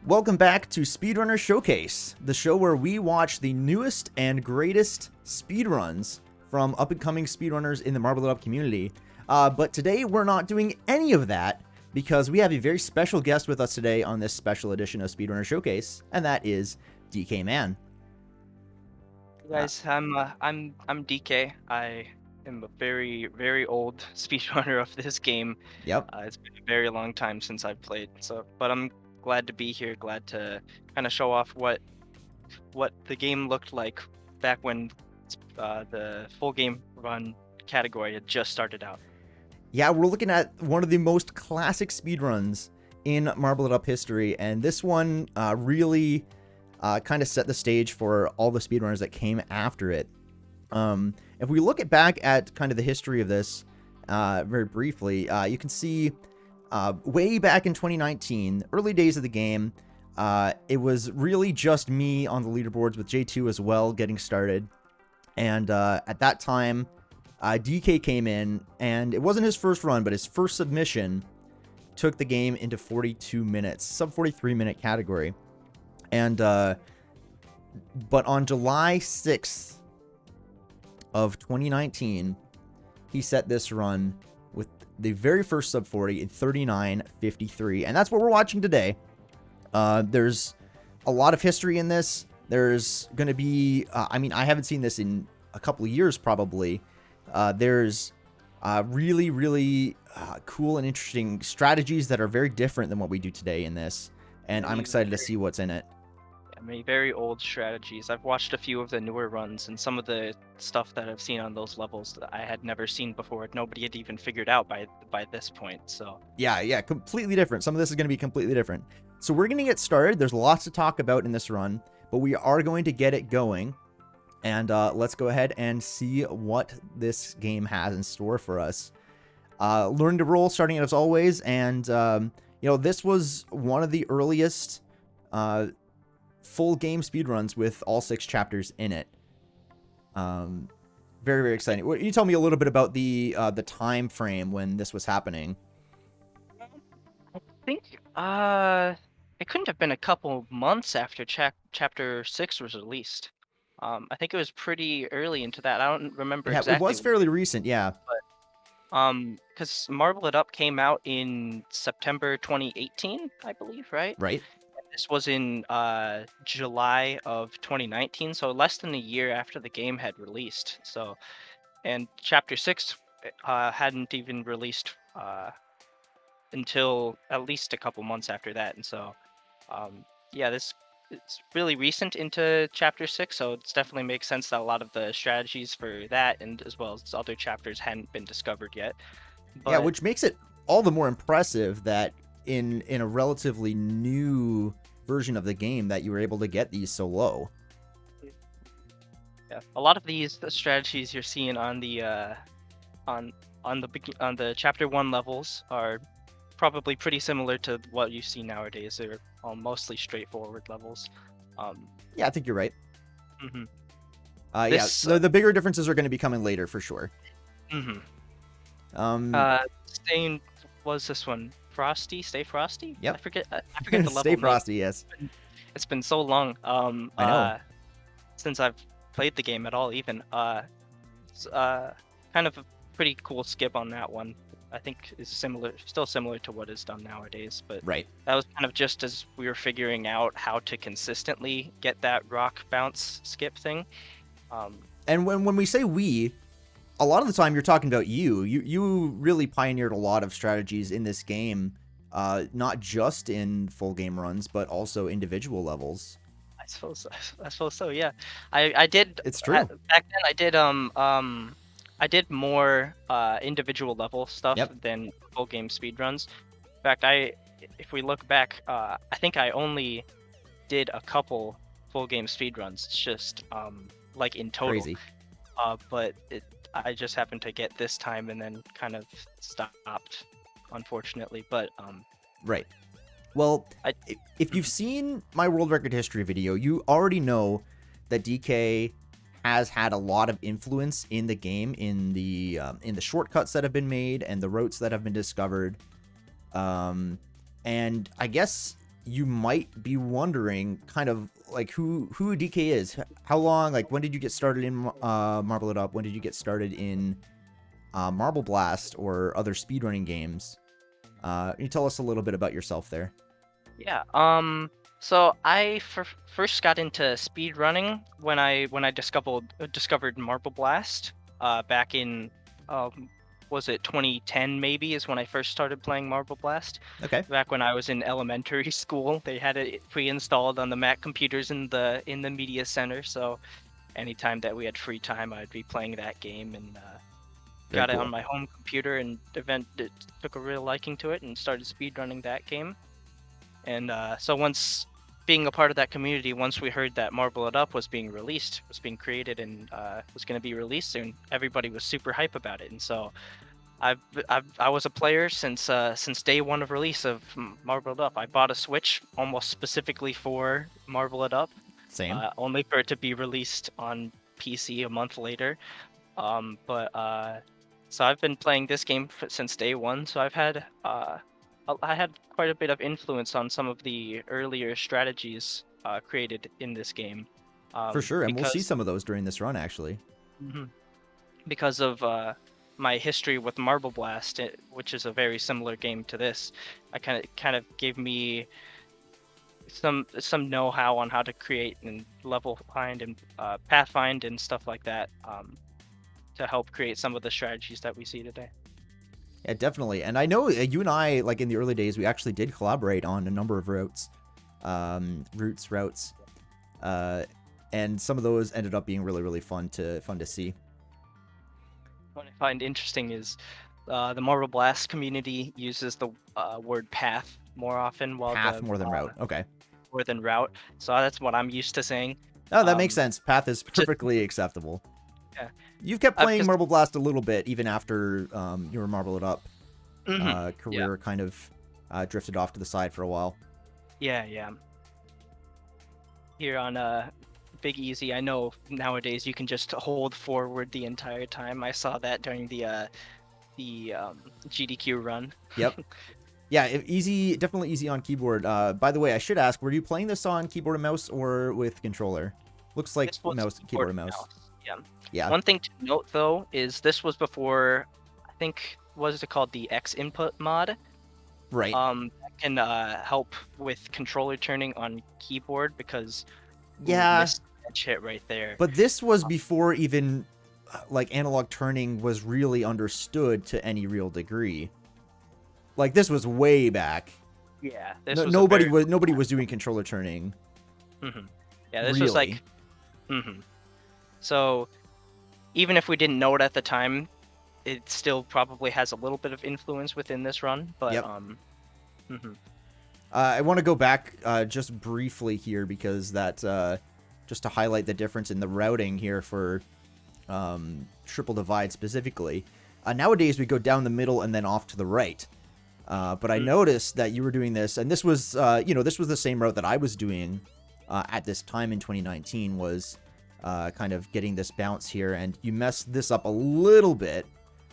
Welcome back to Speedrunner Showcase, the show where we watch the newest and greatest speedruns from up-and-coming speedrunners in the Marble It Up community. But today we're not doing any of that because we have a very special guest with us today on this special edition of Speedrunner Showcase, and that is DKman. Hey guys, I'm DK. I am a very old speedrunner of this game. Yep. It's been a very long time since I've played, but I'm glad to be here. Glad to kind of show off what the game looked like back when the full game run category had just started out. Yeah, we're looking at one of the most classic speedruns in Marble It Up history, and this one really kind of set the stage for all the speedrunners that came after it. If we look back at kind of the history of this very briefly, you can see way back in 2019, early days of the game, it was really just me on the leaderboards with J2 as well getting started. And at that time, DK came in, and it wasn't his first run, but his first submission took the game into 42 minutes, sub 43 minute category. And but on July 6th of 2019, he set this run with the very first sub 40 in 39:53, and that's what we're watching today. There's a lot of history in this. There's going to be, I mean, I haven't seen this in a couple of years probably. There's really cool and interesting strategies that are very different than what we do today in this, and I'm excited to see what's in it. I mean, very old strategies. I've watched a few of the newer runs, and some of the stuff that I've seen on those levels that I had never seen before. Nobody had even figured out by this point. So yeah, completely different. Some of this is going to be completely different. So we're going to get started. There's lots to talk about in this run, but we are going to get it going. And let's go ahead and see what this game has in store for us. Learn to roll, starting as always, and you know, this was one of the earliest full game speedruns with all 6 chapters in it. Very exciting. You tell me a little bit about the time frame when this was happening. I think it couldn't have been a couple months after chapter 6 was released. I think it was pretty early into that. I don't remember exactly. It was fairly recent, yeah. But because Marble It Up came out in September 2018, I believe, right? Right. This was in July of 2019, so less than a year after the game had released. So, and Chapter 6 hadn't even released until at least a couple months after that. And so, yeah, it's really recent into Chapter 6, so it definitely makes sense that a lot of the strategies for that and as well as other chapters hadn't been discovered yet. But, yeah, which makes it all the more impressive that in a relatively new version of the game that you were able to get these so low. Yeah, a lot of these strategies you're seeing on the on the chapter 1 levels are probably pretty similar to what you see nowadays. They're all mostly straightforward levels. Yeah, I think you're right. Mm-hmm. Yeah, so the bigger differences are going to be coming later for sure. Mm-hmm. Staying, was this one? Frosty? Stay Frosty? Yep. I forget the level. Stay Frosty, yes. It's been so long. I know. Since I've played the game at all, even. It's, kind of a pretty cool skip on that one. I think is still similar to what is done nowadays, but right. That was kind of just as we were figuring out how to consistently get that rock bounce skip thing. And when we say we, a lot of the time you're talking about you really pioneered a lot of strategies in this game, not just in full game runs, but also individual levels. I suppose so. Yeah, I did. It's true. Back then, I did more individual level stuff than full game speedruns. In fact, if we look back, I think I only did a couple full game speedruns. It's just like in total. Crazy. But I just happened to get this time and then kind of stopped, unfortunately. But right. Well, if you've seen my world record history video, you already know that DK has had a lot of influence in the game, in the shortcuts that have been made and the routes that have been discovered. And I guess you might be wondering kind of like who DK is. How long, like when did you get started in Marble It Up? When did you get started in Marble Blast or other speedrunning games? Can you tell us a little bit about yourself there? Yeah. So I first got into speedrunning when I discovered Marble Blast. Back in was it 2010 maybe is when I first started playing Marble Blast. Okay. Back when I was in elementary school, they had it pre-installed on the Mac computers in the media center. So anytime that we had free time, I'd be playing that game and Very got it on cool. my home computer and took a real liking to it and started speedrunning that game. And so once being a part of that community, once we heard that Marble It Up was being released, was being created, and was going to be released soon, everybody was super hype about it. And so I was a player since day one of release of Marble It Up. I bought a Switch almost specifically for Marble It Up, Same. only for it to be released on PC a month later. So I've been playing this game since day one. So I had quite a bit of influence on some of the earlier strategies created in this game. For sure, and we'll see Because some of those during this run, actually. Mhm. Because of my history with Marble Blast, which is a very similar game to this, I kind of gave me some know-how on how to create and level find and pathfind and stuff like that to help create some of the strategies that we see today. Yeah, definitely. And I know you and I, like in the early days, we actually did collaborate on a number of routes. And some of those ended up being really, really fun to see. What I find interesting is the Marble Blast community uses the word path more often, while Path the more than route. Okay. more than route. So that's what I'm used to saying. Oh, that makes sense. Path is Just perfectly acceptable. yeah. You've kept I've playing just Marble Blast a little bit, even after your Marble It Up yeah, career kind of drifted off to the side for a while. yeah. Here on Big Easy, I know nowadays you can just hold forward the entire time. I saw that during the GDQ run. Yep. Yeah, easy, definitely easy on keyboard. By the way, I should ask, were you playing this on keyboard and mouse or with controller? Looks like This was mouse, keyboard and mouse. Yeah. Yeah. One thing to note though is this was before, I think, what is it called, the X input mod? Right. That can help with controller turning on keyboard because Yeah. missed that hit right there. But this was before even like analog turning was really understood to any real degree. Like this was way back. Yeah, this was nobody was doing controller turning. Yeah, this really. was like. So, even if we didn't know it at the time, it still probably has a little bit of influence within this run. But yep. I want to go back just briefly here because that just to highlight the difference in the routing here for triple divide specifically. Nowadays we go down the middle and then off to the right. But I noticed that you were doing this, and this was this was the same route that I was doing at this time in 2019. Was kind of getting this bounce here, and you messed this up a little bit.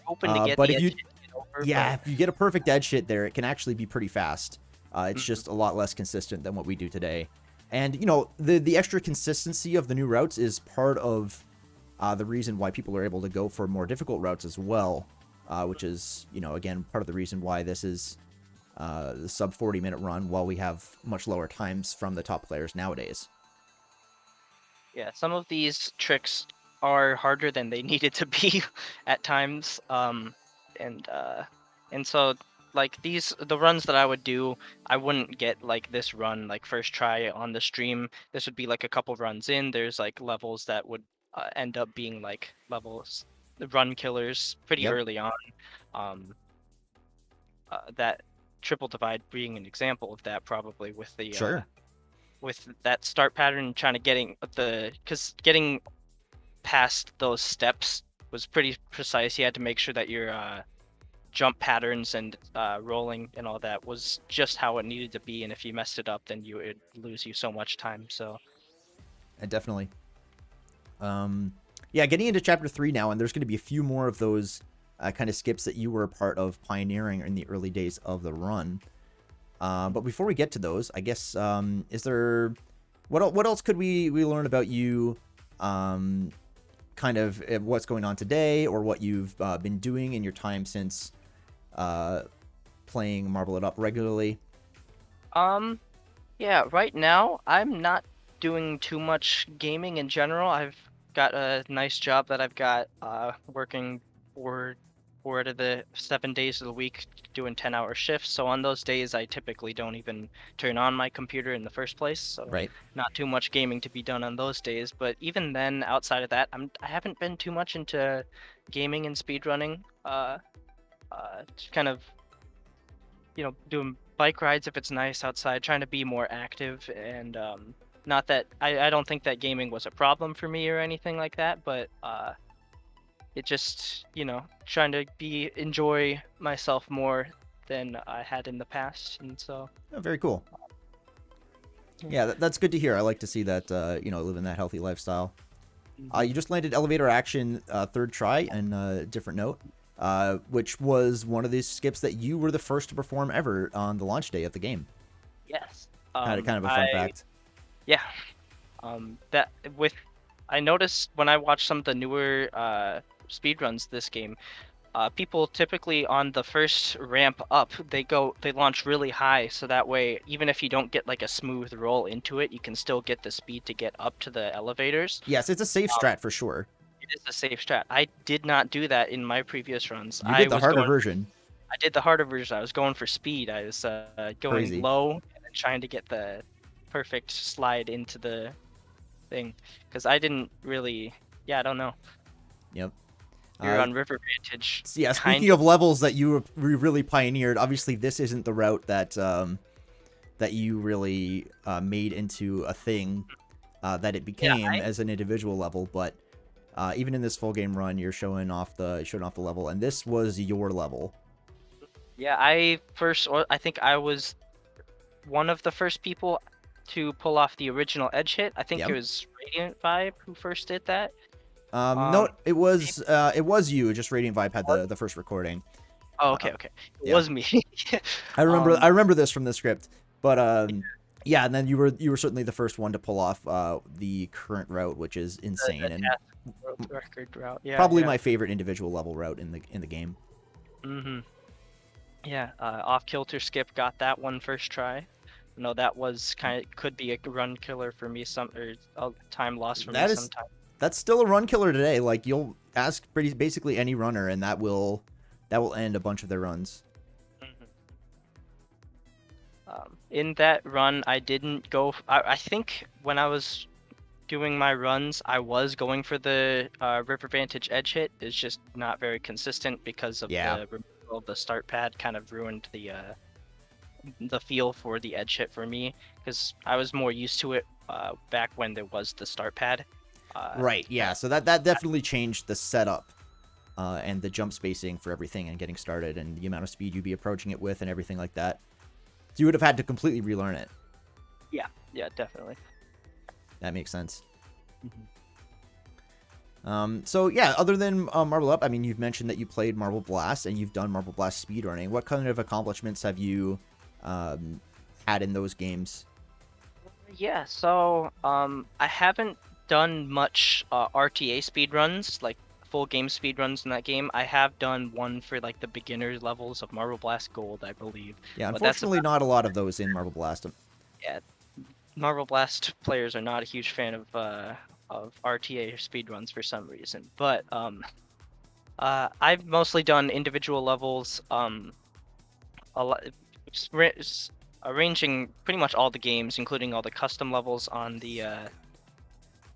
Hoping to get but the if you, edge over, if you get a perfect edge hit there, it can actually be pretty fast. It's just a lot less consistent than what we do today. And the extra consistency of the new routes is part of the reason why people are able to go for more difficult routes as well, which is again part of the reason why this is the sub 40-minute run, while we have much lower times from the top players nowadays. Yeah, some of these tricks are harder than they needed to be at times. And so like the runs that I would do, I wouldn't get like this run like first try on the stream. This would be like a couple runs in. There's like levels that would end up being like levels, the run killers pretty early on. That triple divide being an example of that, probably with the with that start pattern, trying to getting past those steps was pretty precise. You had to make sure that your jump patterns and rolling and all that was just how it needed to be, and if you messed it up, then it would lose you so much time. So definitely. Yeah, getting into chapter 3 now, and there's going to be a few more of those kind of skips that you were a part of pioneering in the early days of the run. But before we get to those, I guess is there what else could we learn about you? Kind of what's going on today, or what you've been doing in your time since playing Marble It Up regularly. Yeah, right now I'm not doing too much gaming in general. I've got a nice job that I've got working four out of the 7 days of the week doing 10-hour shifts. So on those days I typically don't even turn on my computer in the first place. So Right. not too much gaming to be done on those days. But even then, outside of that, I haven't been too much into gaming and speedrunning. Just kind of, doing bike rides if it's nice outside, trying to be more active. And not that I don't think that gaming was a problem for me or anything like that, but it just, trying to enjoy myself more than I had in the past. And so Oh, very cool. Yeah, that's good to hear. I like to see that living that healthy lifestyle. You just landed elevator action third try, and a different note. Which was one of these skips that you were the first to perform ever on the launch day of the game. Yes. Kind of a fun fact. Yeah. I noticed when I watched some of the newer speedruns this game, people typically on the first ramp up, they launch really high, so that way even if you don't get like a smooth roll into it, you can still get the speed to get up to the elevators. Yes, it's a safe strat for sure. It is a safe strat. I did not do that in my previous runs. You did the harder version. I did the harder version. I was going for speed. I was going Crazy. low and then trying to get the perfect slide into the thing, because I didn't really. Yeah, I don't know. Yep. You're on River Vantage. Yeah, speaking of levels that you really pioneered, obviously this isn't the route that that you really made into a thing that it became as an individual level, but even in this full game run, you're showing off the level, and this was your level. Yeah, I think I was one of the first people to pull off the original edge hit. I think it was Radiant Vibe who first did that. No, it was you. Just Radiant Vibe had the first recording. Oh, okay. It was me. I remember this from the script, but yeah, and then you were certainly the first one to pull off the current route, which is insane and world record route. Yeah, probably my favorite individual level route in the game. Yeah, off kilter skip got that one first try. No, that was could be a run killer for me, or a time loss for me sometimes. That's still a run killer today. Like, you'll ask basically any runner, and that will end a bunch of their runs. In that run, I didn't go. I think when I was doing my runs, I was going for the River Vantage edge hit. It's just not very consistent because of the removal of the start pad. Kind of ruined the feel for the edge hit for me, because I was more used to it back when there was the start pad. Right. Yeah. So that definitely changed the setup and the jump spacing for everything and getting started, and the amount of speed you'd be approaching it with and everything like that. So you would have had to completely relearn it. Yeah, definitely. That makes sense. So yeah, other than Marble Up, I mean, you've mentioned that you played Marble Blast and you've done Marble Blast speedrunning. What kind of accomplishments have you had in those games? Yeah, so I haven't done much RTA speedruns, like full game speedruns in that game. I have done one for like the beginner levels of Marble Blast Gold, I believe. Yeah, unfortunately not a lot of those in Marble Blast. Yeah, Marble Blast players are not a huge fan of RTA speedruns for some reason. But I've mostly done individual levels, arranging pretty much all the games, including all the custom levels on the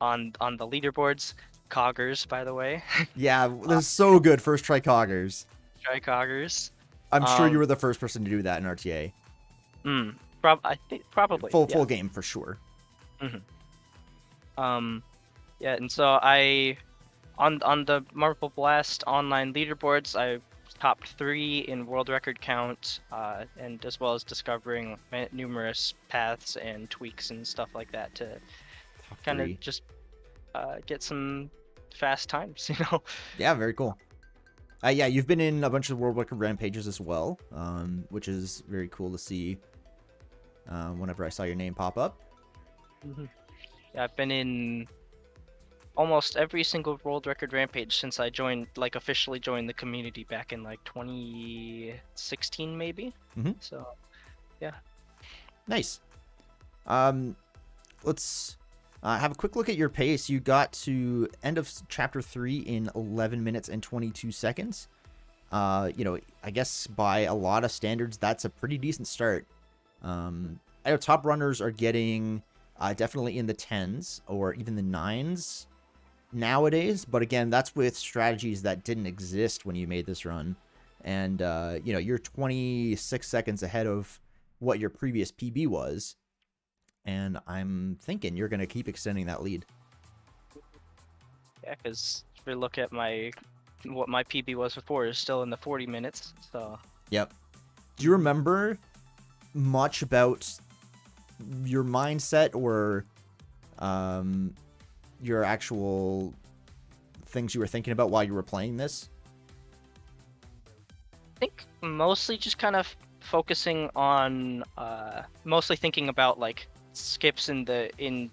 on the leaderboards. Coggers, by the way. Yeah, this is so good. First try Coggers. Try Coggers. I'm sure you were the first person to do that in RTA. I think probably full game for sure. Yeah, and so I on the Marble Blast online leaderboards, I topped 3 in world record count, and as well as discovering numerous paths and tweaks and stuff like that to kind of just get some fast times, Yeah, very cool. Yeah, you've been in a bunch of world record rampages as well, which is very cool to see. whenever I saw your name pop up. Yeah, I've been in almost every single world record rampage since I joined, like officially joined the community back in like 2016 maybe. So yeah. Nice. Let's have a quick look at your pace. You got to end of chapter 3 in 11 minutes and 22 seconds. I guess by a lot of standards, that's a pretty decent start. I know top runners are getting definitely in the 10s or even the 9s nowadays, but again, that's with strategies that didn't exist when you made this run. And, you're 26 seconds ahead of what your previous PB was. And I'm thinking you're going to keep extending that lead. Yeah, because if we look at what my PB was before, is still in the 40 minutes. So. Yep. Do you remember much about your mindset or your actual things you were thinking about while you were playing this? I think mostly just kind of focusing on mostly thinking about like skips in the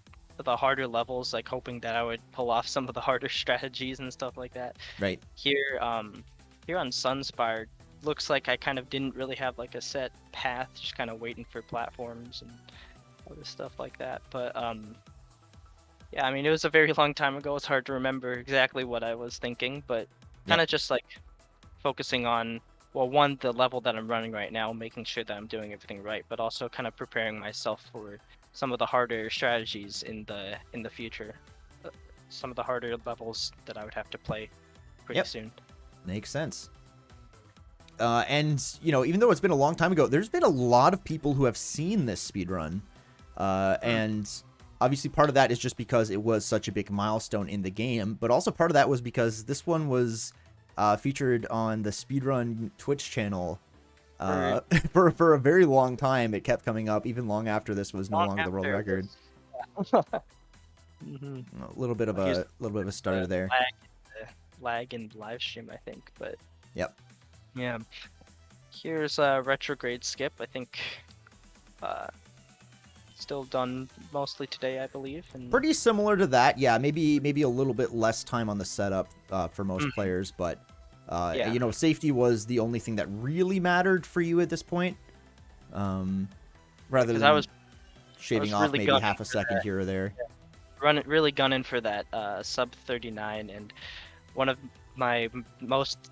harder levels, like hoping that I would pull off some of the harder strategies and stuff like that. Right. Here on Sunspire, looks like I kind of didn't really have like a set path, just kind of waiting for platforms and other stuff like that. But yeah, I mean, it was a very long time ago. It's hard to remember exactly what I was thinking, but kind of just like focusing on, well, one, the level that I'm running right now, making sure that I'm doing everything right, but also kind of preparing myself for some of the harder strategies in the future, some of the harder levels that I would have to play pretty soon. Makes sense. And even though it's been a long time ago, there's been a lot of people who have seen this speedrun, and obviously part of that is just because it was such a big milestone in the game, but also part of that was because this one was featured on the Speedrun Twitch channel for a very long time. It kept coming up even long after this was no longer the world record. A little bit of a stutter there. Lag in live stream, I think, but yep. Yeah. Here's a retrograde skip. I think still done mostly today, I believe. And pretty similar to that. Yeah, maybe a little bit less time on the setup for most players, but safety was the only thing that really mattered for you at this point. Rather than shaving off really maybe half a second here or there. Yeah. Really gunning for that sub 39, and one of my most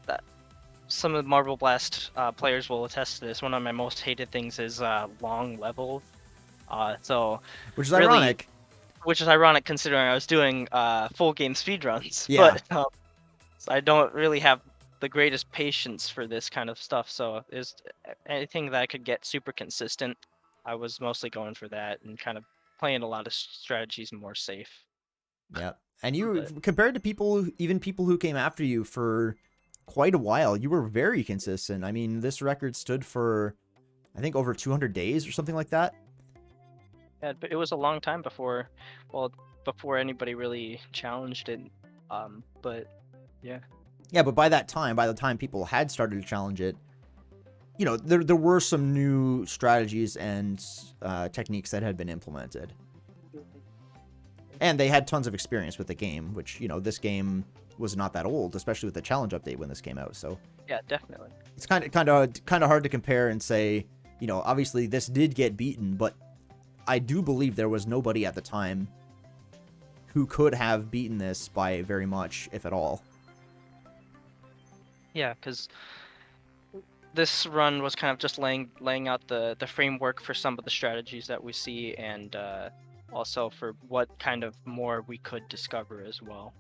some of the Marble Blast players will attest to this. One of my most hated things is long levels. Which is ironic. Which is ironic considering I was doing full game speedruns. Yeah. But so I don't really have the greatest patience for this kind of stuff. So is anything that I could get super consistent, I was mostly going for that and kind of playing a lot of strategies more safe. Yeah. And you, compared to people who came after you for quite a while, you were very consistent. I mean, this record stood for, I think, over 200 days or something like that. Yeah, but it was a long time before anybody really challenged it. But yeah. Yeah, but by the time people had started to challenge it, there were some new strategies and techniques that had been implemented. And they had tons of experience with the game, which, this game was not that old, especially with the challenge update when this came out. So yeah, definitely. It's kind of hard to compare and say, obviously this did get beaten, but I do believe there was nobody at the time who could have beaten this by very much, if at all. Yeah, because this run was kind of just laying out the framework for some of the strategies that we see, and also for what kind of more we could discover as well.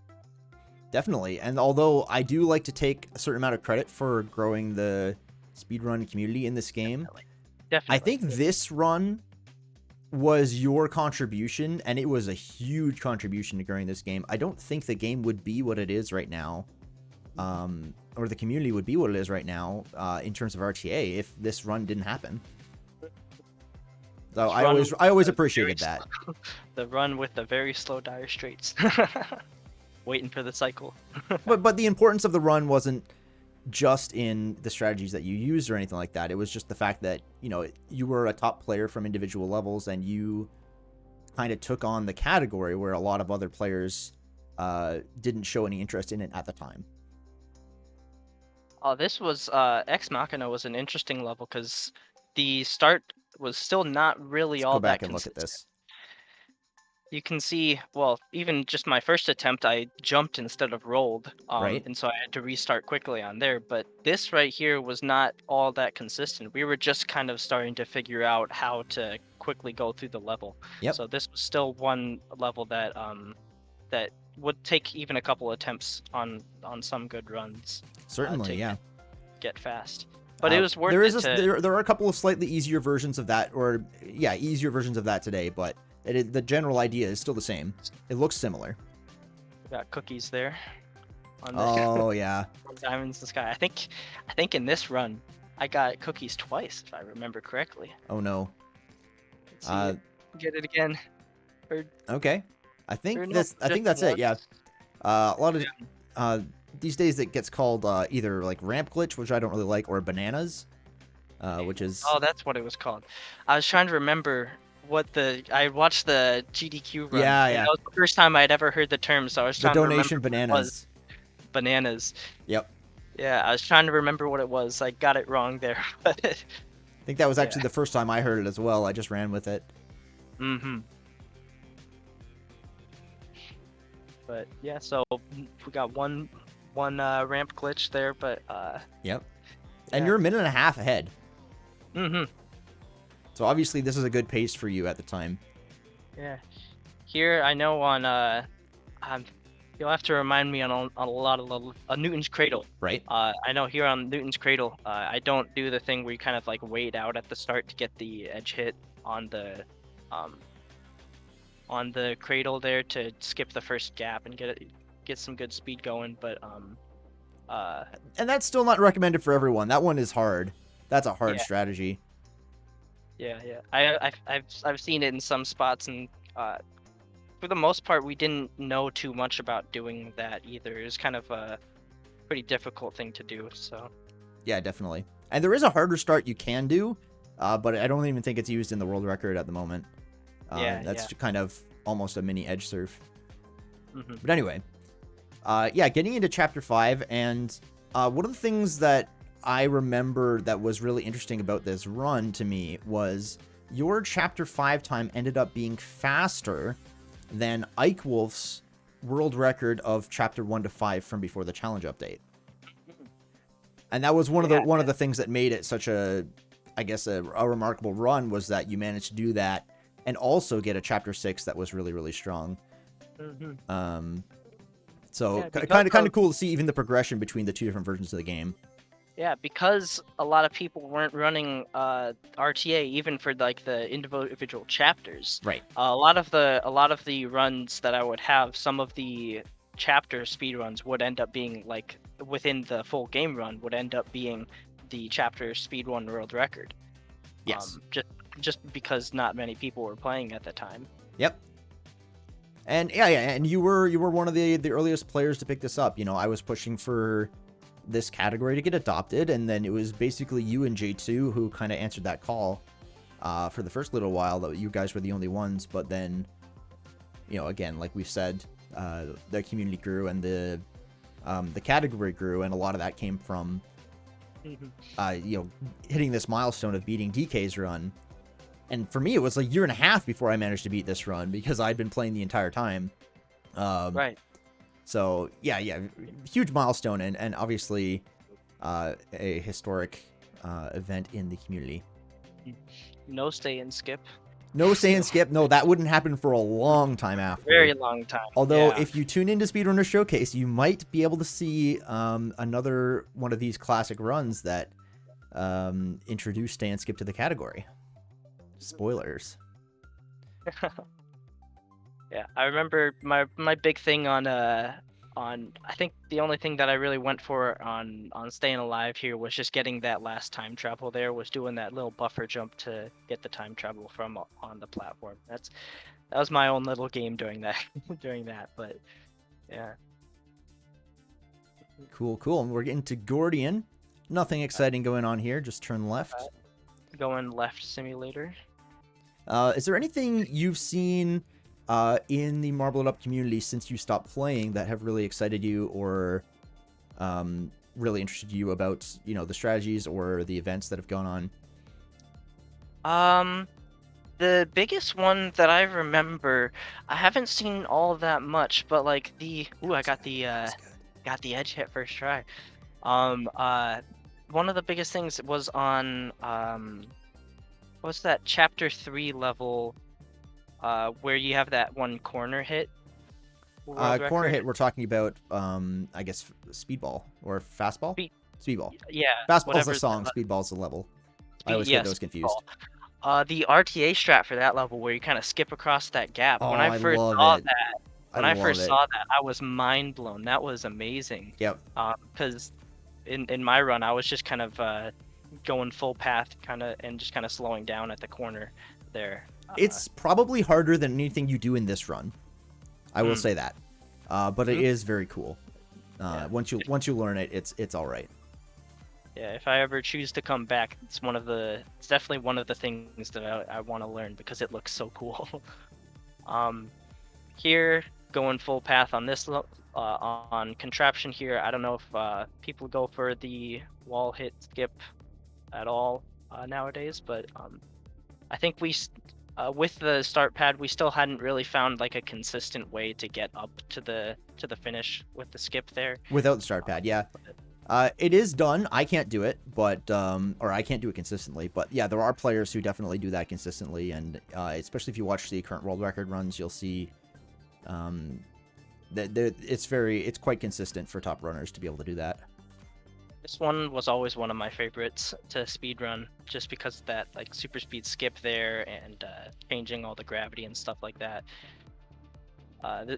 Definitely. And although I do like to take a certain amount of credit for growing the speedrun community in this game, Definitely. I think this run was your contribution, and it was a huge contribution to growing this game. I don't think the game would be what it is right now, or the community would be what it is right now in terms of RTA if this run didn't happen. So I always appreciated that. The run with the very slow Dire Straits. Waiting for the cycle. but the importance of the run wasn't just in the strategies that you used or anything like that. It was just the fact that, you know, you were a top player from individual levels and you kind of took on the category where a lot of other players didn't show any interest in it at the time. Oh, this was Ex Machina was an interesting level because the start was still not really Let's all go back that and look at consistent. this. You can see, well, even just my first attempt, I jumped instead of rolled, Right. and so I had to restart quickly on there. But this right here was not all that consistent. We were just kind of starting to figure out how to quickly go through the level. Yep. So this was still one level that that would take even a couple attempts on some good runs. Certainly, To yeah. get fast. But it was worth there is it. There are a couple of slightly easier versions of that, or yeah, easier versions of that today, but the general idea is still the same. It looks similar. We got cookies there. On the Oh yeah. Diamonds in the Sky. I think in this run, I got cookies twice, if I remember correctly. Oh no. Let's see get it again. Okay. I think no, I think that's once. it. Yeah. A lot of these days it gets called either like ramp glitch, which I don't really like, or bananas, which is. Oh, that's what it was called. I was trying to remember what I watched the GDQ run. Yeah, and yeah. that was the first time I'd ever heard the term, so I was The trying to remember donation what it bananas. was. Bananas. Yep. Yeah, I was trying to remember what it was. I got it wrong there. I think that was actually the first time I heard it as well. I just ran with it. Mm-hmm. But yeah, so we got one ramp glitch there, but Yep. And you're a minute and a half ahead. Mm-hmm. So obviously this is a good pace for you at the time. Yeah. Here I know on you'll have to remind me on a lot of Newton's Cradle. Right. I know here on Newton's Cradle, I don't do the thing where you kind of like wait out at the start to get the edge hit on the cradle there to skip the first gap and get some good speed going, but and that's still not recommended for everyone. That one is hard. That's a hard strategy. Yeah. I've seen it in some spots, and for the most part, we didn't know too much about doing that either. It was kind of a pretty difficult thing to do. So. Yeah, definitely. And there is a harder start you can do, but I don't even think it's used in the world record at the moment. That's kind of almost a mini edge surf. Mm-hmm. But anyway, getting into Chapter 5, and one of the things that I remember that was really interesting about this run to me was your Chapter 5 time ended up being faster than Ike Wolf's world record of Chapter 1 to 5 from before the challenge update. And that was one of the things that made it such a remarkable run, was that you managed to do that and also get a Chapter 6 that was really, really strong. Mm-hmm. So kind of cool to see even the progression between the two different versions of the game. Yeah, because a lot of people weren't running RTA even for like the individual chapters. Right. A lot of the runs that I would have, some of the chapter speed runs would end up being like within the full game run would end up being the chapter speed one world record. Yes. Just because not many people were playing at the time. Yep. And and you were one of the earliest players to pick this up. You know, I was pushing for this category to get adopted, and then it was basically you and J2 who kind of answered that call for the first little while. That you guys were the only ones, but then, you know, again, like we've said, the community grew and the category grew, and a lot of that came from hitting this milestone of beating DK's run. And for me, it was like a year and a half before I managed to beat this run, because I'd been playing the entire time. Right. So yeah, huge milestone, and obviously a historic event in the community. No stay and skip. No stay and skip. No, that wouldn't happen for a long time after. Very long time. Although, if you tune into Speedrunner Showcase, you might be able to see another one of these classic runs that introduced stay and skip to the category. Spoilers. Yeah, I remember my big thing on I think the only thing that I really went for on staying alive here was just getting that last time travel there, was doing that little buffer jump to get the time travel from on the platform. That was my own little game doing that but yeah. Cool, cool. And we're getting to Gordian. Nothing exciting going on here. Just turn left. Going left simulator. Is there anything you've seen in the Marble It Up community since you stopped playing that have really excited you or really interested you about, you know, the strategies or the events that have gone on? The biggest one that I remember, I haven't seen all that much, but like I got the edge hit first try. One of the biggest things was on what's that chapter 3 level where you have that one corner hit. Corner hit, we're talking about I guess speedball or fastball. Speedball. Yeah. Fastball's a song. Speedball's a level. I always get those confused. The RTA strat for that level where you kind of skip across that gap. Oh, when I first saw that, I was mind blown. That was amazing. Yep. Because in my run, I was just kind of going full path, and just kind of slowing down at the corner there. It's probably harder than anything you do in this run. I will say that. But it is very cool. Once you learn it, it's all right. Yeah, if I ever choose to come back, it's definitely one of the things that I want to learn because it looks so cool. Here, going full path on this on contraption here, I don't know if people go for the wall hit skip at all nowadays, but I think with the start pad, we still hadn't really found like a consistent way to get up to the finish with the skip there. Without the start pad, yeah. It is done. I can't do it, but or I can't do it consistently. But yeah, there are players who definitely do that consistently, and especially if you watch the current world record runs, you'll see that it's quite consistent for top runners to be able to do that. This one was always one of my favorites to speedrun, just because of that like super speed skip there and changing all the gravity and stuff like that.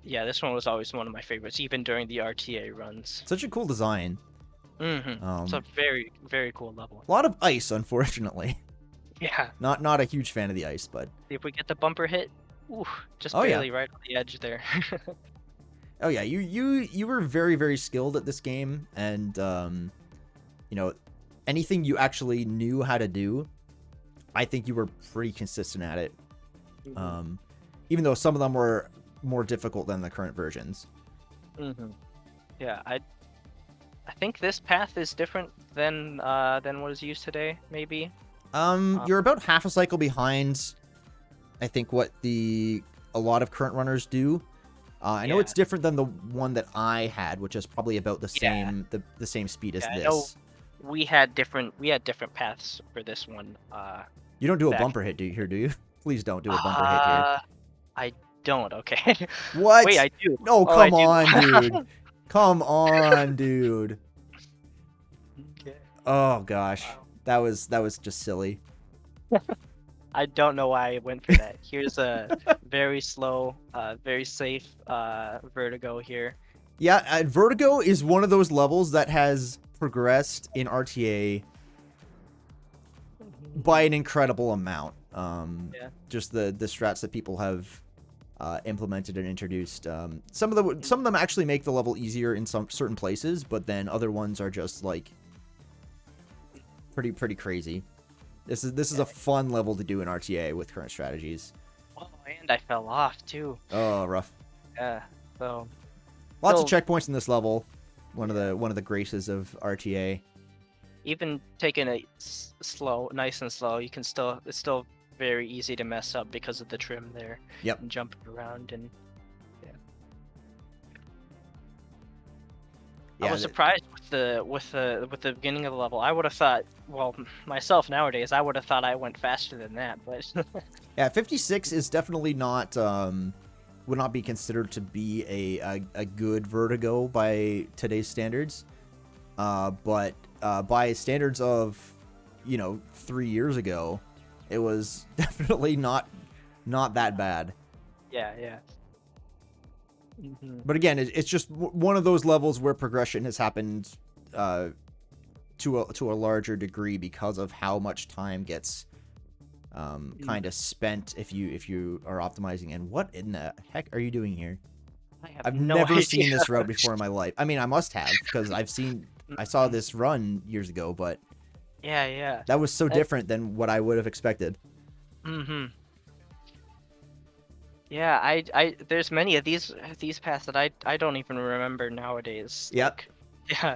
Yeah, this one was always one of my favorites, even during the RTA runs. Such a cool design. It's a very, very cool level. A lot of ice, unfortunately. Yeah. Not a huge fan of the ice, but if we get the bumper hit, just barely right on the edge there. Oh yeah, you were very, very skilled at this game, and you know, anything you actually knew how to do, I think you were pretty consistent at it. Even though some of them were more difficult than the current versions. Yeah, I think this path is different than what is used today, maybe. You're about half a cycle behind, I think, what a lot of current runners do. I know it's different than the one that I had, which is probably about the same the same speed as this. I know we had different paths for this one. You don't do a bumper hit here, do you? Please don't do a bumper hit here. I don't. Okay. What? Wait, I do. No, come on, dude. Come on, dude. Okay. Oh gosh, that was just silly. I don't know why I went for that. Here's a very slow, very safe vertigo here. Yeah, vertigo is one of those levels that has progressed in RTA by an incredible amount. Just the strats that people have implemented and introduced. Some of them actually make the level easier in some certain places, but then other ones are just like pretty crazy. This is a fun level to do in RTA with current strategies. Oh, and I fell off too. Oh, rough. Yeah. So lots of checkpoints in this level. One of the graces of RTA. Even taking it nice and slow, it's still very easy to mess up because of the trim there. Yep. And jumping around and I was surprised with the beginning of the level. I would have thought, well, myself nowadays, I would have thought I went faster than that, but yeah, 56 is definitely not would not be considered to be a good vertigo by today's standards. But by standards of, 3 years ago, it was definitely not that bad. Yeah. But again, it's just one of those levels where progression has happened to a larger degree because of how much time gets kind of spent if you are optimizing. And what in the heck are you doing here? I have I've no never idea. seen this route before in my life. I mean, I must have, because I saw this run years ago, but Yeah. that was so different than what I would have expected. Mm-hmm. Yeah, there's many of these paths that I don't even remember nowadays. Yep. Like, yeah,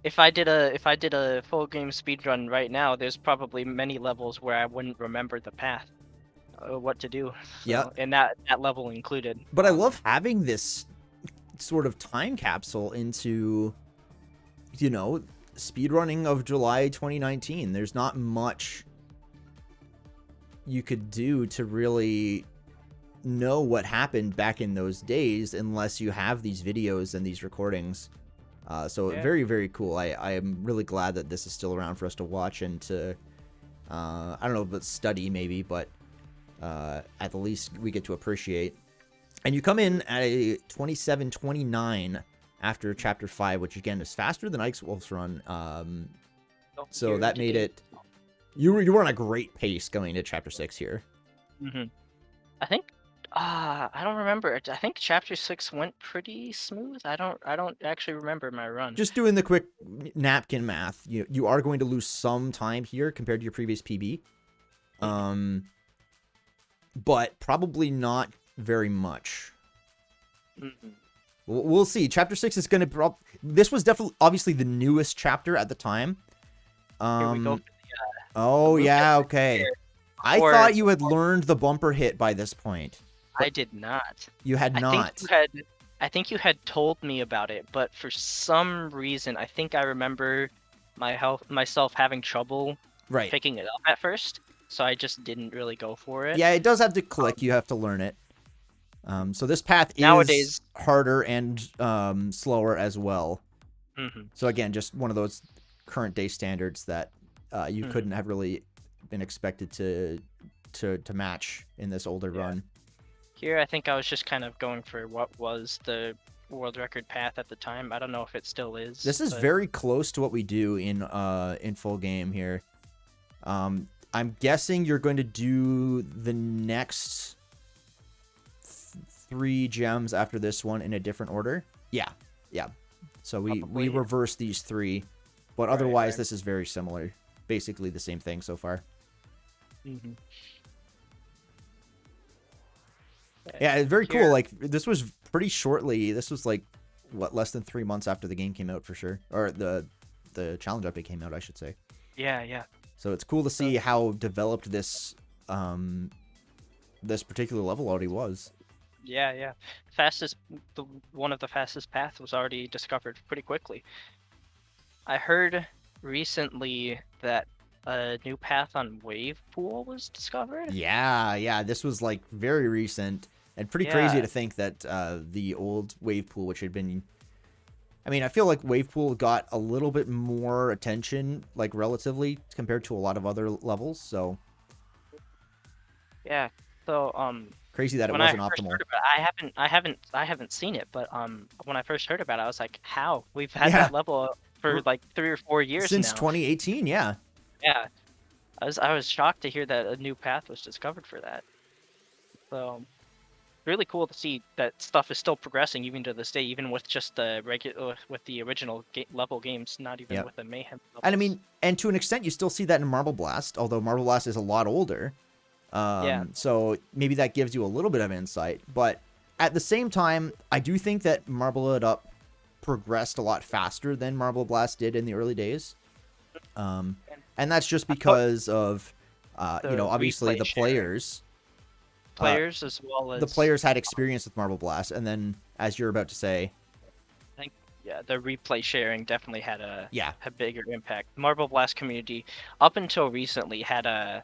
if I did a full game speed run right now, there's probably many levels where I wouldn't remember the path, what to do. So, Yep. and that level included. But I love having this sort of time capsule into, speedrunning of July 2019. There's not much you could do to really know what happened back in those days unless you have these videos and these recordings. So Yeah. very, very cool. I am really glad that this is still around for us to watch and to, I don't know, but study maybe, but at the least we get to appreciate. And you come in at a 27:29 after Chapter 5, which again is faster than Ike's Wolf's run. So that made it... You were on a great pace going into Chapter 6 here. Mm-hmm. I think I don't remember. I think Chapter 6 went pretty smooth. I don't actually remember my run. Just doing the quick napkin math, you are going to lose some time here compared to your previous PB. But probably not very much. Mm-hmm. We'll see. Chapter 6 is going to... This was definitely, obviously, the newest chapter at the time. Here we go for oh, yeah, okay. I thought you had learned the bumper hit by this point. I did not. You had not. I think you had told me about it, but for some reason, I think I remember myself having trouble picking it up at first, so I just didn't really go for it. Yeah, it does have to click. You have to learn it. So this path is harder and slower as well. Mm-hmm. So again, just one of those current day standards that you couldn't have really been expected to match in this older run. Here, I think I was just kind of going for what was the world record path at the time. I don't know if it still is. This is very close to what we do in full game here. I'm guessing you're going to do the next 3 gems after this one in a different order. Yeah. So we reverse these 3, but otherwise this is very similar. Basically the same thing so far. Mm-hmm. Yeah, it's very cool. Like, this was pretty shortly. This was like, what, less than 3 months after the game came out for sure. Or the challenge update came out, I should say. Yeah. So it's cool to see how developed this this particular level already was. Yeah. One of the fastest paths was already discovered pretty quickly. I heard recently that a new path on Wave Pool was discovered. Yeah. This was like very recent and pretty crazy to think that the old Wave Pool, which had been... I mean, I feel like Wave Pool got a little bit more attention, like relatively, compared to a lot of other levels, so... Yeah, so, crazy that it wasn't optimal. I haven't seen it, but when I first heard about it, I was like, how? We've had that level for like 3 or 4 years since now. 2018, yeah. Yeah, I was shocked to hear that a new path was discovered for that. So, really cool to see that stuff is still progressing even to this day, even with just the with the original level games, not even with the Mayhem levels. And I mean, and to an extent, you still see that in Marble Blast, although Marble Blast is a lot older. So maybe that gives you a little bit of insight, but at the same time, I do think that Marble It Up progressed a lot faster than Marble Blast did in the early days. And that's just because of, obviously the players. As well as... The players had experience with Marble Blast, and then, as you're about to say... I think, the replay sharing definitely had a bigger impact. Marble Blast community, up until recently, had a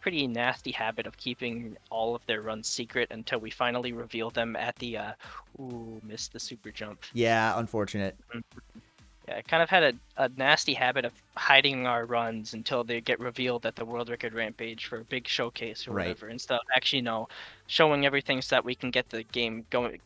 pretty nasty habit of keeping all of their runs secret until we finally revealed them at the, missed the super jump. Yeah, unfortunate. Yeah, I kind of had a nasty habit of hiding our runs until they get revealed at the World Record Rampage for a big showcase or whatever, instead of actually, showing everything so that we can get the game going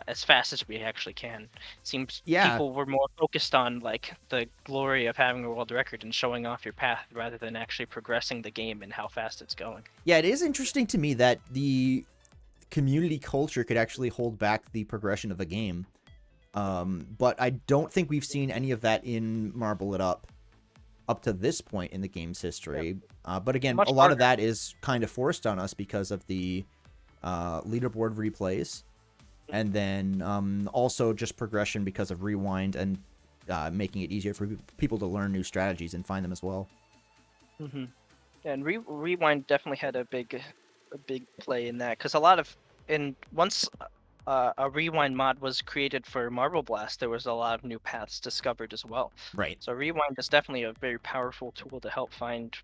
as fast as we actually can. It seems people were more focused on like the glory of having a world record and showing off your path rather than actually progressing the game and how fast it's going. Yeah, it is interesting to me that the community culture could actually hold back the progression of a game. But I don't think we've seen any of that in Marble It Up to this point in the game's history. But again, a lot of that is kind of forced on us because of the leaderboard replays. And then also just progression because of Rewind and making it easier for people to learn new strategies and find them as well. Mm-hmm. And Rewind definitely had a big play in that, because a lot of once a Rewind mod was created for Marble Blast, there was a lot of new paths discovered as well. Right. So Rewind is definitely a very powerful tool to help find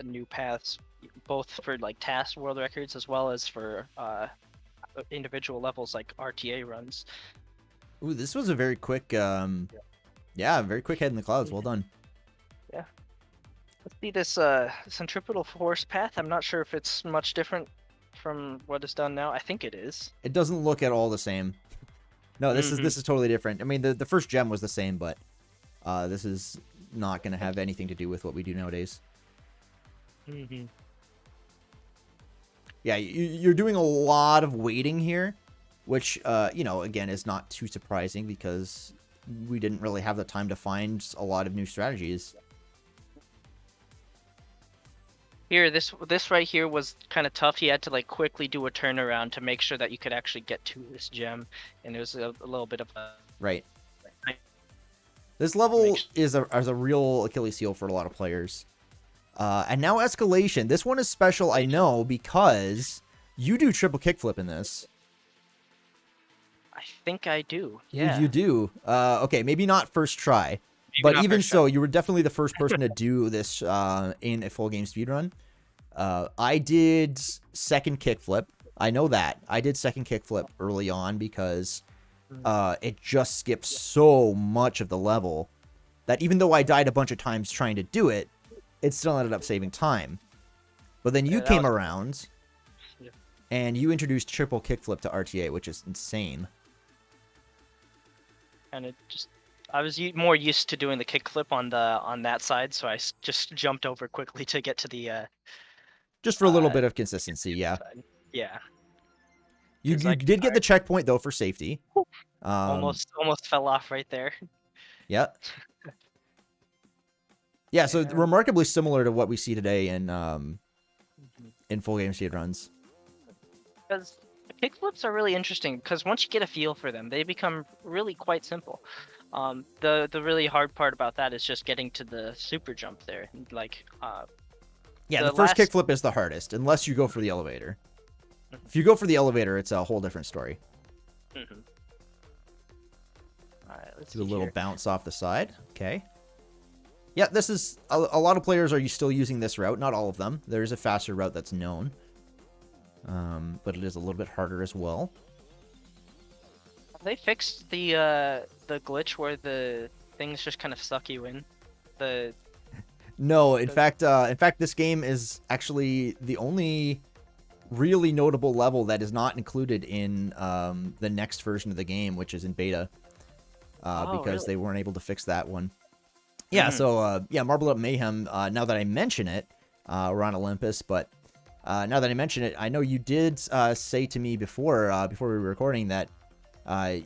new paths, both for like task world records as well as for individual levels like RTA runs. Ooh, this was a very quick, very quick head in the clouds. Well done. Yeah. Let's see this centripetal force path. I'm not sure if it's much different from what is done now. I think it is. It doesn't look at all the same. No, this is totally different. I mean, the first gem was the same, but this is not going to have anything to do with what we do nowadays. Mm-hmm. Yeah, you're doing a lot of waiting here, which, again, is not too surprising because we didn't really have the time to find a lot of new strategies. Here, this right here was kind of tough. You had to like quickly do a turnaround to make sure that you could actually get to this gem, and it was a little bit of a... Right. This level is a real Achilles heel for a lot of players. And now Escalation. This one is special, I know, because you do triple kickflip in this. I think I do. Yeah. You do. Okay, maybe not first try. But even so, you were definitely the first person to do this in a full game speedrun. I did second kickflip. I know that. I did second kickflip early on because it just skips so much of the level that even though I died a bunch of times trying to do it, it still ended up saving time. But then you came around and you introduced triple kickflip to RTA, which is insane. And it just... I was more used to doing the kickflip on that side, so I just jumped over quickly to get to the... just for a little bit of consistency, yeah. Side. Yeah. You did get the checkpoint, though, for safety. Almost fell off right there. Yeah. Yeah, so remarkably similar to what we see today in full game speedruns. Because kickflips are really interesting, because once you get a feel for them, they become really quite simple. The really hard part about that is just getting to the super jump there. Like, yeah, the first kickflip is the hardest, unless you go for the elevator. If you go for the elevator, it's a whole different story. All right, let's do a little bounce off the side. Okay. Yeah, this is a lot of players are still using this route. Not all of them. There is a faster route that's known, but it is a little bit harder as well. They fixed the glitch where the things just kind of suck you in. No, in fact, this game is actually the only really notable level that is not included in the next version of the game, which is in beta, because they weren't able to fix that one. Yeah, so Marble Up Mayhem. Now that I mention it, we're on Olympus, but now that I mention it, I know you did say to me before we were recording that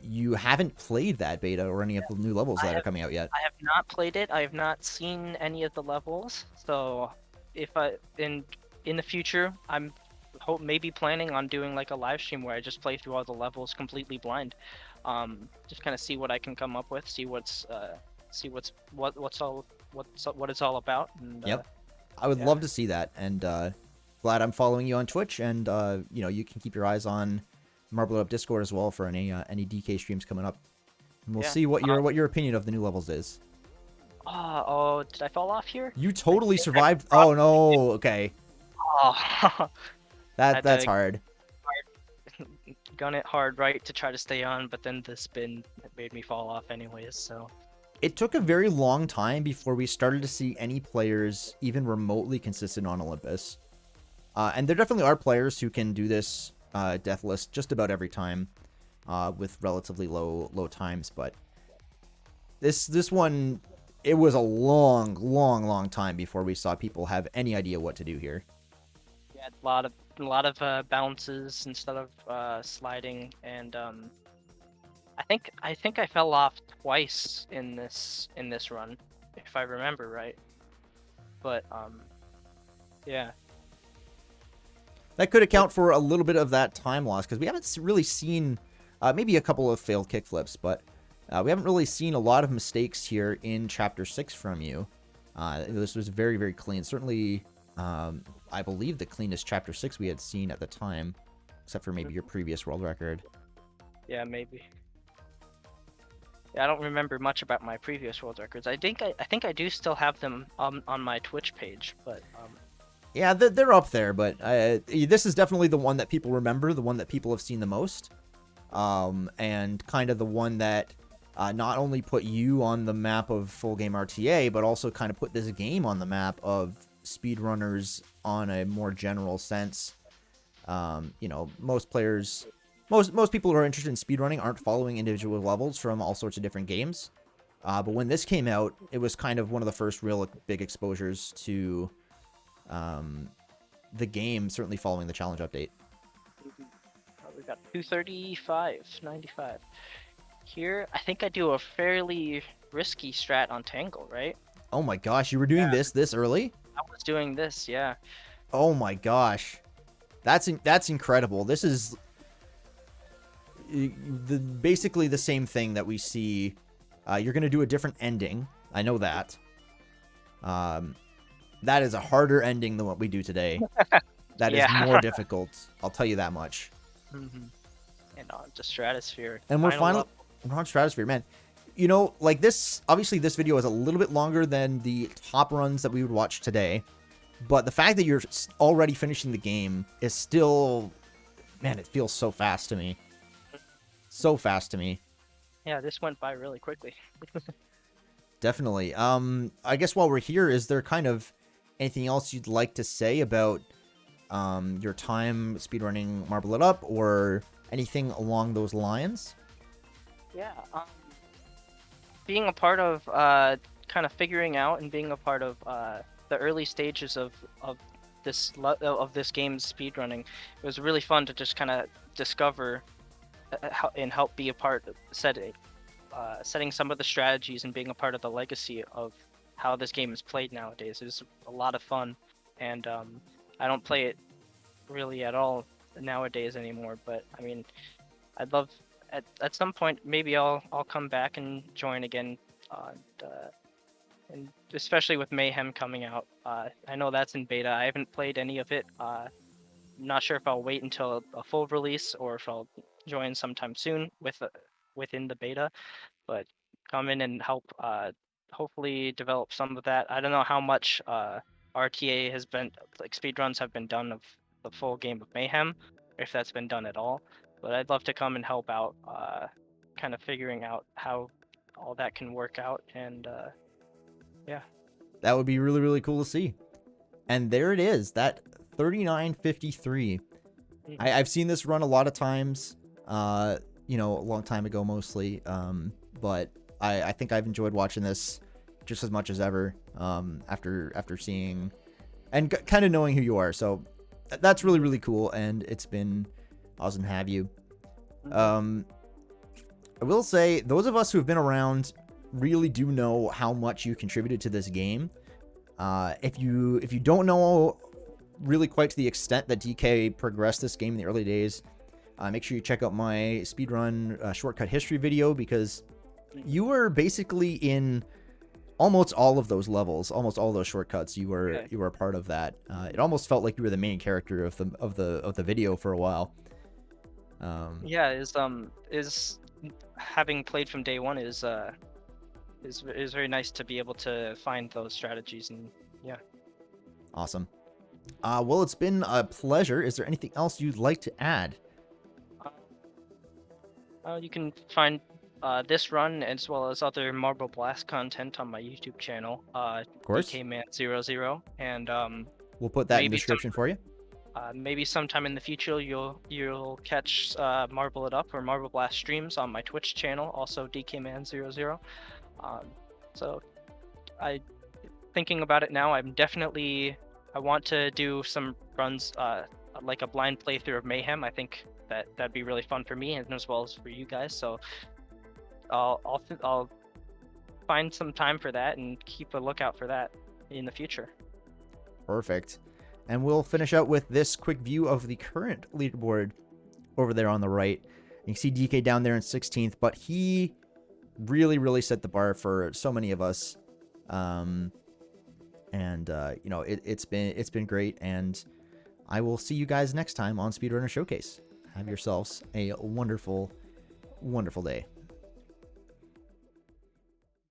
you haven't played that beta or any of the new levels that are coming out yet. I have not played it. I have not seen any of the levels. So if in the future, I'm maybe planning on doing like a live stream where I just play through all the levels completely blind. Just kind of see what I can come up with, see what it's all about. And, yep, I would love to see that, and glad I'm following you on Twitch, and you can keep your eyes on Marble Up Discord as well for any DK streams coming up. And we'll see what your opinion of the new levels is. Oh, did I fall off here? You totally survived. Oh no, okay. Oh, that's hard. Gun it hard right to try to stay on, but then the spin made me fall off anyways. So it took a very long time before we started to see any players even remotely consistent on Olympus. And there definitely are players who can do this deathless just about every time with relatively low times, but this one, it was a long time before we saw people have any idea what to do here. Yeah, a lot a lot of bounces instead of sliding, and I think I fell off twice in this run, if I remember right. But yeah. That could account for a little bit of that time loss, because we haven't really seen, maybe a couple of failed kickflips, but we haven't really seen a lot of mistakes here in Chapter 6 from you. This was very, very clean. Certainly, I believe the cleanest Chapter 6 we had seen at the time, except for maybe your previous world record. Yeah, maybe. Yeah, I don't remember much about my previous world records. I think I do still have them on my Twitch page, but yeah, they're up there, but this is definitely the one that people remember, the one that people have seen the most, and kind of the one that not only put you on the map of full game RTA, but also kind of put this game on the map of speedrunners on a more general sense. You know, most players, most people who are interested in speedrunning aren't following individual levels from all sorts of different games. But when this came out, it was kind of one of the first real big exposures to the game, certainly following the challenge update. we got 235.95. Here, I think I do a fairly risky strat on Tangle, right? Oh my gosh, you were doing this early? I was doing this, yeah. Oh my gosh. That's incredible. This is basically the same thing that we see. You're going to do a different ending. I know that. That is a harder ending than what we do today. That is more difficult. I'll tell you that much. And on to Stratosphere. And we're on Stratosphere, man. You know, like this, obviously this video is a little bit longer than the top runs that we would watch today. But the fact that you're already finishing the game is still, man, it feels so fast to me. So fast to me. Yeah, this went by really quickly. Definitely. I guess while we're here, is there kind of anything else you'd like to say about your time speedrunning Marble It Up, or anything along those lines? Yeah, being a part of kind of figuring out and being a part of the early stages of this game's speedrunning, it was really fun to just kind of discover and help be a part of setting some of the strategies and being a part of the legacy of how this game is played nowadays. It was a lot of fun, and I don't play it really at all nowadays anymore, but I mean, I'd love at some point maybe I'll come back and join again, and especially with Mayhem coming out. I know that's in beta. I haven't played any of it. I'm not sure if I'll wait until a full release or if I'll join sometime soon within the beta, but come in and help hopefully develop some of that. I don't know how much RTA has been, like speedruns have been done of the full game of Mayhem, if that's been done at all, but I'd love to come and help out, kind of figuring out how all that can work out, and yeah. That would be really, really cool to see. And there it is, that 39.53. I've seen this run a lot of times, you know, a long time ago mostly, but I think I've enjoyed watching this just as much as ever, after seeing and kind of knowing who you are. So that's really, really cool, and it's been awesome to have you. I will say, those of us who have been around really do know how much you contributed to this game. If you don't know really quite to the extent that DK progressed this game in the early days, make sure you check out my speedrun shortcut history video, because you were basically in almost all of those levels, almost all those shortcuts. You were a part of that. It almost felt like you were the main character of the video for a while. Yeah, is having played from day one is very nice to be able to find those strategies, and yeah. Awesome. Well, it's been a pleasure. Is there anything else you'd like to add? You can find this run as well as other Marble Blast content on my YouTube channel, of course, DKman00, and we'll put that in the description for you. Maybe sometime in the future you'll catch Marble It Up or Marble Blast streams on my Twitch channel, also DKman00. So thinking about it now, I want to do some runs like a blind playthrough of Mayhem. I think that'd be really fun for me and as well as for you guys. So I'll find some time for that and keep a lookout for that in the future. Perfect. And we'll finish out with this quick view of the current leaderboard over there on the right. You can see DK down there in 16th, but he really set the bar for so many of us. You know, it's been great, and I will see you guys next time on Speedrunner Showcase. Have yourselves a wonderful day.